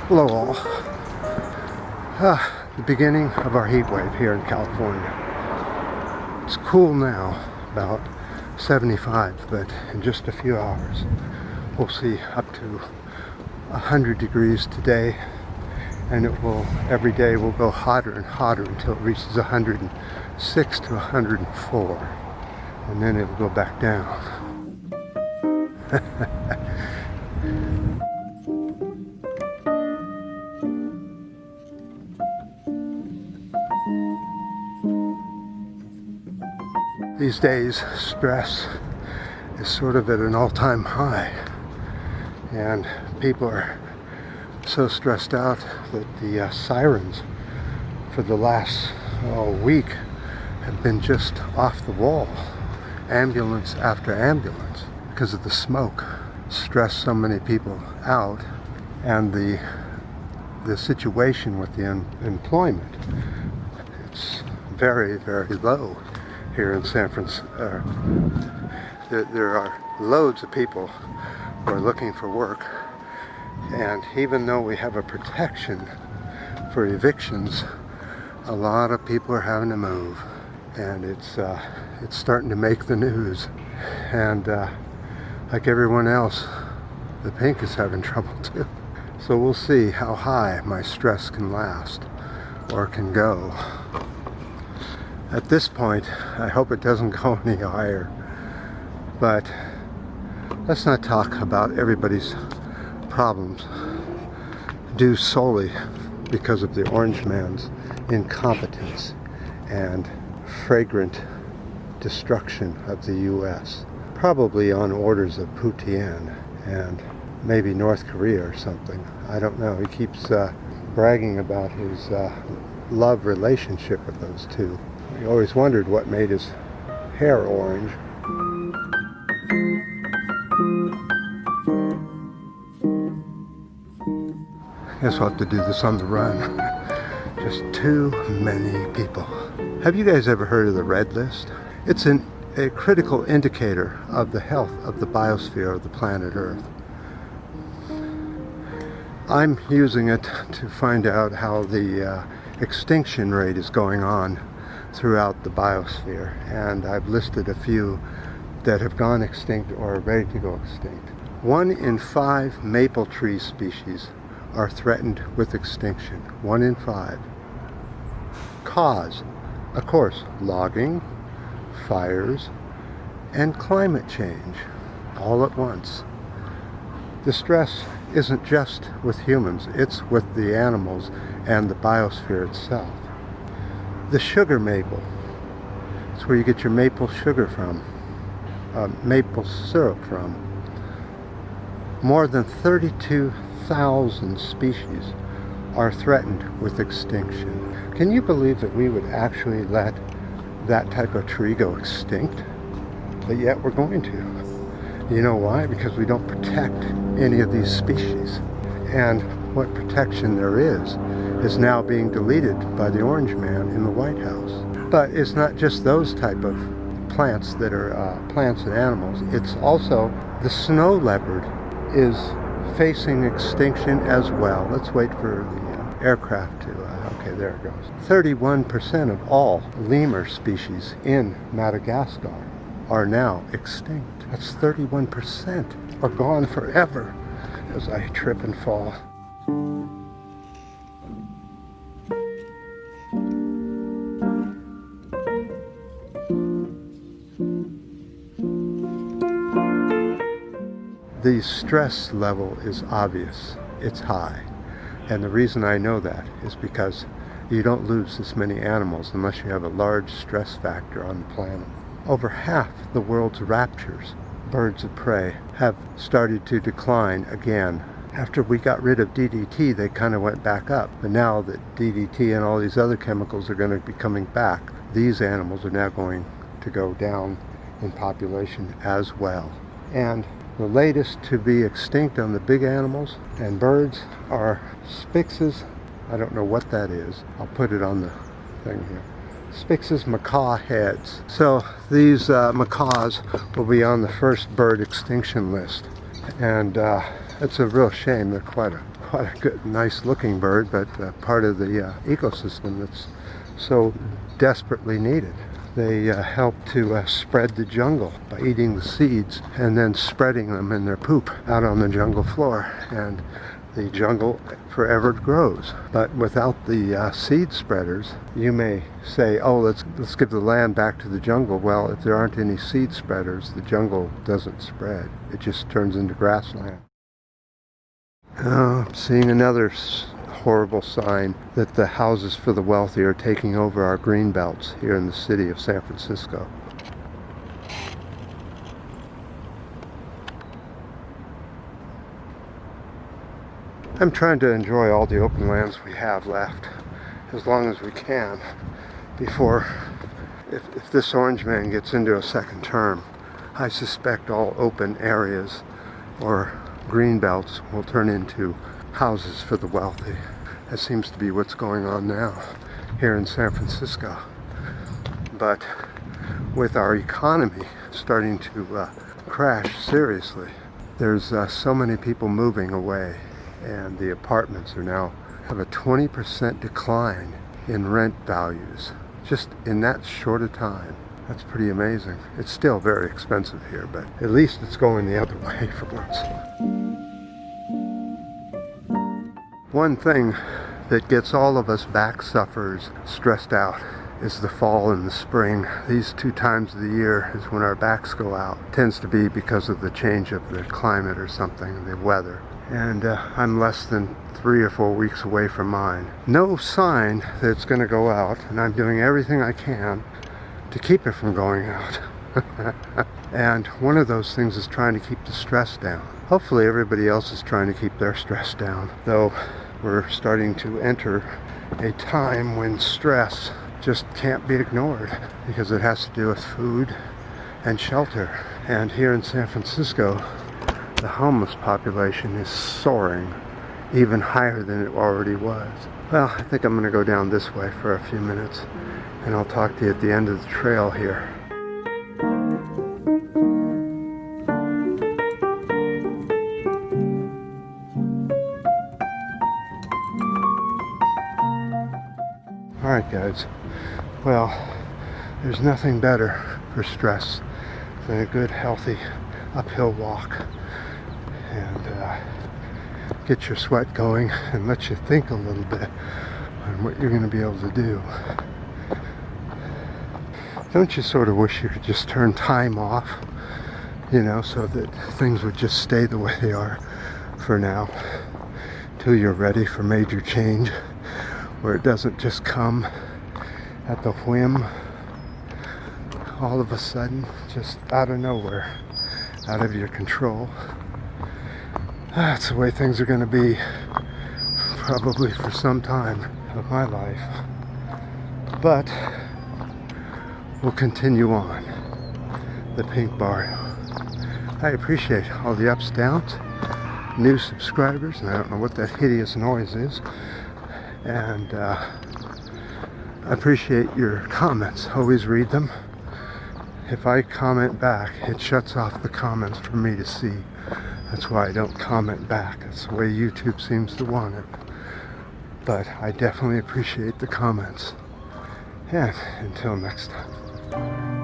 Hello all. The beginning of our heat wave here in California. It's cool now, about 75, but in just a few hours we'll see up to 100 degrees today, and it will, every day will go hotter and hotter until it reaches 106 to 104, and then it'll go back down. These days, stress is sort of at an all-time high, and people are so stressed out that the sirens for the last week have been just off the wall. Ambulance after ambulance, because of the smoke, stressed so many people out, and the situation with the employment. It's very, very low here in San Francisco. There are loads of people who are looking for work, and even though we have a protection for evictions, a lot of people are having to move, and it's starting to make the news. And like everyone else, the pink is having trouble too. So we'll see how high my stress can last or can go. At this point, I hope it doesn't go any higher. But let's not talk about everybody's problems due solely because of the orange man's incompetence and fragrant destruction of the U.S. Probably on orders of Putin and maybe North Korea or something. I don't know. He keeps bragging about his love relationship with those two. We always wondered what made his hair orange. Guess we'll have to do this on the run. Just too many people. Have you guys ever heard of the Red List? It's a critical indicator of the health of the biosphere of the planet Earth. I'm using it to find out how the extinction rate is going on throughout the biosphere, and I've listed a few that have gone extinct or are ready to go extinct. 1 in 5 maple tree species are threatened with extinction. 1 in 5. Cause, of course, logging, fires, and climate change, all at once. The stress isn't just with humans, it's with the animals and the biosphere itself. The sugar maple, it's where you get your maple sugar from, maple syrup from. More than 32,000 species are threatened with extinction. Can you believe that we would actually let that type of tree go extinct? But yet we're going to. You know why? Because we don't protect any of these species. And what protection there is now being deleted by the orange man in the White House. But it's not just those type of plants that are plants and animals. It's also the snow leopard is facing extinction as well. Let's wait for the aircraft to, okay, there it goes. 31% of all lemur species in Madagascar are now extinct. That's 31%, are gone forever, as I trip and fall. The stress level is obvious. It's high. And the reason I know that is because you don't lose this many animals unless you have a large stress factor on the planet. Over half the world's raptors, birds of prey, have started to decline again. After we got rid of DDT, they kind of went back up. But now that DDT and all these other chemicals are going to be coming back, these animals are now going to go down in population as well. And the latest to be extinct on the big animals and birds are spixes. I don't know what that is. I'll put it on the thing here. Spix's macaw heads. So these macaws will be on the first bird extinction list, and it's a real shame. They're quite a good, nice looking bird, but part of the ecosystem that's so desperately needed. They help to spread the jungle by eating the seeds and then spreading them in their poop out on the jungle floor, and the jungle forever grows. But without the seed spreaders, you may say, oh, let's give the land back to the jungle. Well, if there aren't any seed spreaders, the jungle doesn't spread. It just turns into grassland. I'm seeing another horrible sign that the houses for the wealthy are taking over our green belts here in the city of San Francisco. I'm trying to enjoy all the open lands we have left as long as we can before, if this orange man gets into a second term, I suspect all open areas or green belts will turn into houses for the wealthy. That seems to be what's going on now here in San Francisco. But with our economy starting to crash seriously, there's so many people moving away, and the apartments are now have a 20% decline in rent values just in that short a time. That's pretty amazing. It's still very expensive here, but at least it's going the other way for once. One thing that gets all of us back sufferers stressed out is the fall and the spring. These 2 times of the year is when our backs go out. It tends to be because of the change of the climate or something, the weather. And I'm less than 3 or 4 weeks away from mine. No sign that it's going to go out, and I'm doing everything I can to keep it from going out. And one of those things is trying to keep the stress down. Hopefully everybody else is trying to keep their stress down, though we're starting to enter a time when stress just can't be ignored because it has to do with food and shelter. And here in San Francisco, the homeless population is soaring even higher than it already was. Well, I think I'm going to go down this way for a few minutes, and I'll talk to you at the end of the trail here. Alright guys, well, there's nothing better for stress than a good healthy uphill walk, and get your sweat going and let you think a little bit on what you're going to be able to do. Don't you sort of wish you could just turn time off, you know, so that things would just stay the way they are for now till you're ready for major change, where it doesn't just come at the whim all of a sudden, just out of nowhere, out of your control. That's the way things are going to be probably for some time of my life, but we'll continue on the pink barrio. I appreciate all the ups, downs, new subscribers, and I don't know what that hideous noise is. And I appreciate your comments. Always read them. If I comment back, it shuts off the comments for me to see. That's why I don't comment back. That's the way YouTube seems to want it. But I definitely appreciate the comments. And until next time.